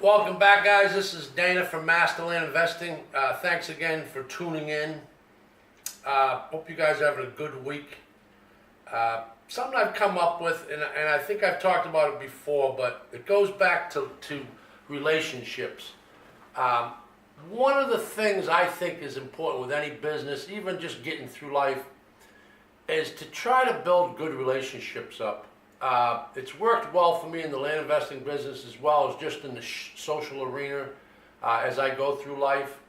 Welcome back, guys. This is Dana from Masterland Investing. Thanks again for tuning in. Hope you guys are having a good week. Something I've come up with, and I think I've talked about it before, but it goes back to relationships. One of the things I think is important with any business, even just getting through life, is to try to build good relationships up. It's worked well for me in the land investing business as well as just in the social arena as I go through life.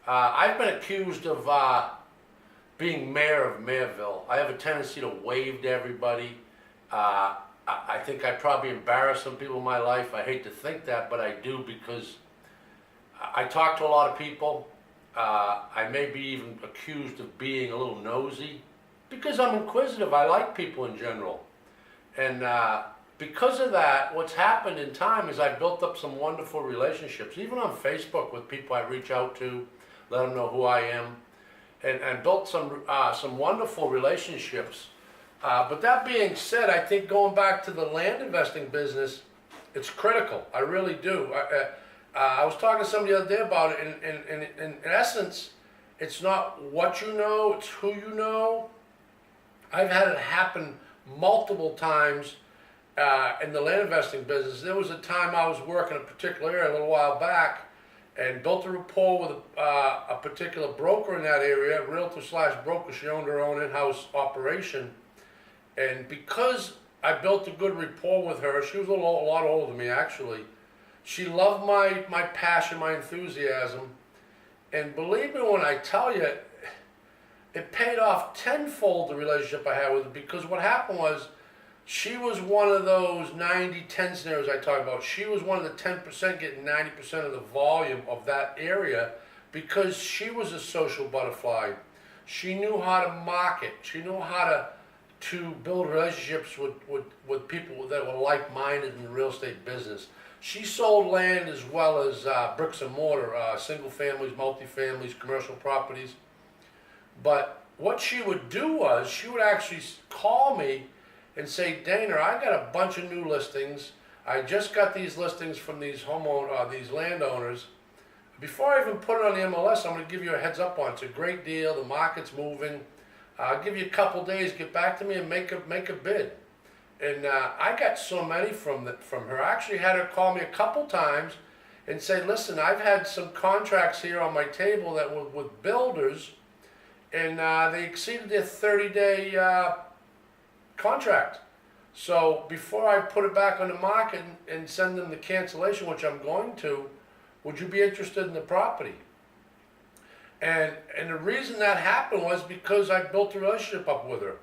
I've been accused of being mayor of Mayerville. I have a tendency to wave to everybody. I think I probably embarrass some people in my life. I hate to think that, but I do because I talk to a lot of people. I may be even accused of being a little nosy because I'm inquisitive. I like people in general. And because of that, what's happened in time is I've built up some wonderful relationships, even on Facebook with people I reach out to, let them know who I am, and built some wonderful relationships. But that being said, I think going back to the land investing business, it's critical. I really do. I was talking to somebody the other day about it, and in essence, it's not what you know, it's who you know. I've had it happen multiple times in the land investing business. There was a time I was working a particular area a little while back and built a rapport with a particular broker in that area, realtor slash broker. She owned her own in-house operation. And because I built a good rapport with her, she was a lot older than me actually. She loved my passion, my enthusiasm. And believe me when I tell you, it paid off tenfold, the relationship I had with her, because what happened was she was one of those 90-10 scenarios I talked about. She was one of the 10% getting 90% of the volume of that area because she was a social butterfly. She knew how to market. She knew how to build relationships with people that were like-minded in the real estate business. She sold land as well as bricks and mortar, single families, multi-families, commercial properties. But what she would do was she would actually call me and say, Dana, I got a bunch of new listings. I just got these listings from these these landowners. Before I even put it on the MLS, I'm going to give you a heads up on it. It's a great deal. The market's moving. I'll give you a couple days. Get back to me and make a bid. And I got so many from her. I actually had her call me a couple times and say, listen, I've had some contracts here on my table that were with builders, and they exceeded their 30-day contract. So before I put it back on the market and send them the cancellation, which I'm going to, would you be interested in the property? And the reason that happened was because I built a relationship up with her.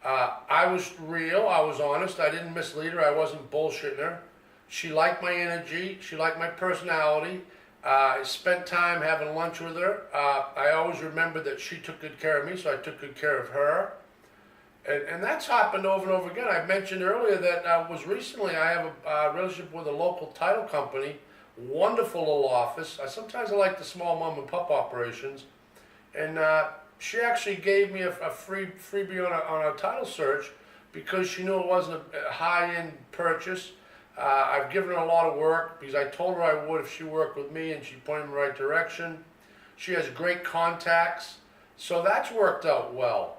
I was real, I was honest, I didn't mislead her, I wasn't bullshitting her. She liked my energy, she liked my personality. I spent time having lunch with her. I always remembered that she took good care of me, so I took good care of her. And that's happened over and over again. I mentioned earlier that was recently I have a relationship with a local title company, wonderful little office. Sometimes I like the small mom and pop operations. And she actually gave me a freebie on a title search because she knew it wasn't a high-end purchase. I've given her a lot of work because I told her I would if she worked with me, and she pointed me in the right direction. She has great contacts, so that's worked out well.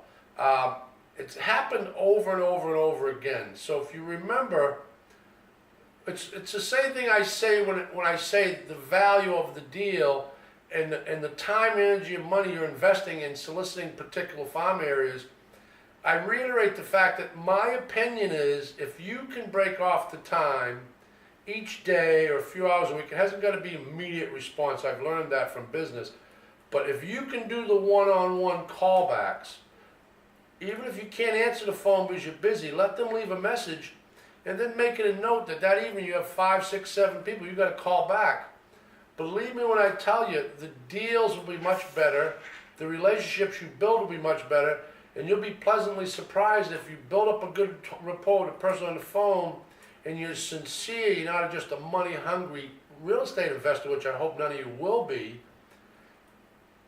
It's happened over and over and over again. So if you remember, it's the same thing I say when I say the value of the deal and the time, energy, and money you're investing in soliciting particular farm areas. I reiterate the fact that my opinion is if you can break off the time each day or a few hours a week, it hasn't got to be immediate response. I've learned that from business. But if you can do the one-on-one callbacks, even if you can't answer the phone because you're busy, let them leave a message and then make it a note that evening you have 5, 6, 7 people you got to call back. Believe me when I tell you, the deals will be much better, the relationships you build will be much better, and you'll be pleasantly surprised if you build up a good rapport with a person on the phone and you're sincere, you're not just a money-hungry real estate investor, which I hope none of you will be.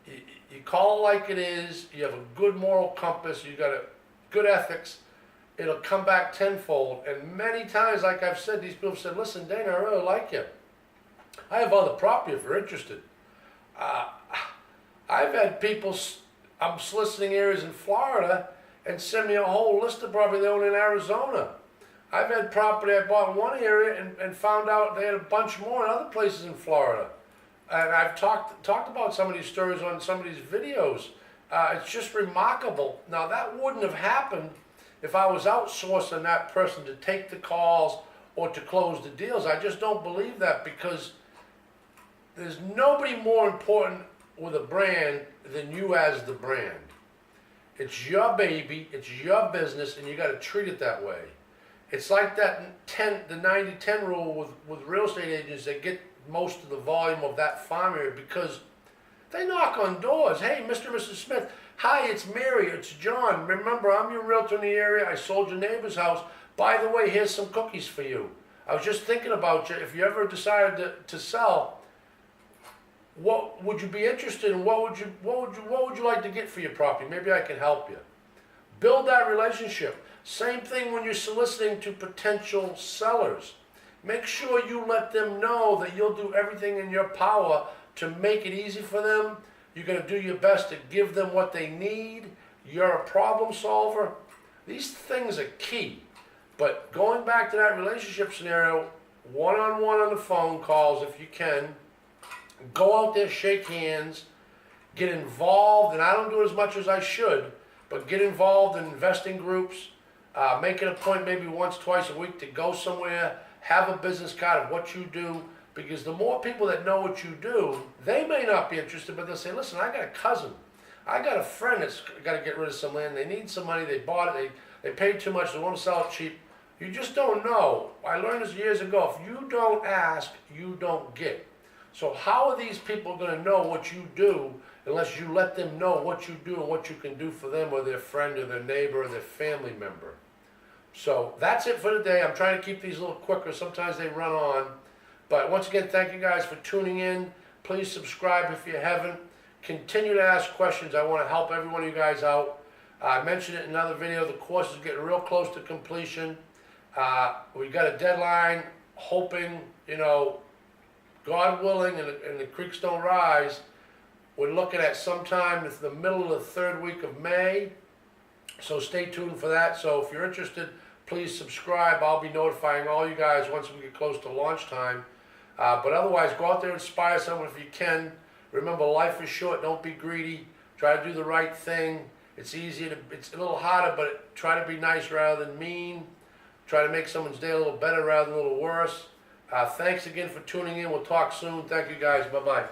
You call it like it is, you have a good moral compass, you got a good ethics, it'll come back tenfold. And many times, like I've said, these people have said, listen, Dana, I really like you. I have other property if you're interested. Uh, I've had people, I'm soliciting areas in Florida and send me a whole list of property they own in Arizona. I've had property I bought in one area and found out they had a bunch more in other places in Florida. And I've talked about some of these stories on some of these videos. It's just remarkable. Now that wouldn't have happened if I was outsourcing that person to take the calls or to close the deals. I just don't believe that, because there's nobody more important with a brand than you as the brand. It's your baby, it's your business, and you got to treat it that way. It's like that the 90-10 rule with real estate agents that get most of the volume of that farm area, because they knock on doors. Hey, Mr. and Mrs. Smith, hi, it's Mary, it's John. Remember, I'm your realtor in the area. I sold your neighbor's house. By the way, here's some cookies for you. I was just thinking about you. If you ever decided to sell, what would you be interested in? What would you like to get for your property? Maybe I can help you. Build that relationship. Same thing when you're soliciting to potential sellers. Make sure you let them know that you'll do everything in your power to make it easy for them. You're going to do your best to give them what they need. You're a problem solver. These things are key. But going back to that relationship scenario, one-on-one on the phone calls if you can. Go out there, shake hands, get involved, and I don't do it as much as I should, but get involved in investing groups. Make it a point maybe once, twice a week to go somewhere, have a business card of what you do, because the more people that know what you do, they may not be interested, but they'll say, listen, I got a cousin, I got a friend that's got to get rid of some land, they need some money, they bought it, they paid too much, they want to sell it cheap. You just don't know. I learned this years ago. If you don't ask, you don't get. So how are these people going to know what you do unless you let them know what you do and what you can do for them or their friend or their neighbor or their family member? So that's it for today. I'm trying to keep these a little quicker. Sometimes they run on. But once again, thank you guys for tuning in. Please subscribe if you haven't. Continue to ask questions. I want to help every one of you guys out. I mentioned it in another video. The course is getting real close to completion. We got a deadline, hoping, God willing, and the creeks don't rise. We're looking at sometime in the middle of the third week of May. So stay tuned for that. So if you're interested, please subscribe. I'll be notifying all you guys once we get close to launch time. But otherwise, go out there and inspire someone if you can. Remember, life is short. Don't be greedy. Try to do the right thing. It's it's a little harder, but try to be nice rather than mean. Try to make someone's day a little better rather than a little worse. Thanks again for tuning in. We'll talk soon. Thank you guys. Bye-bye.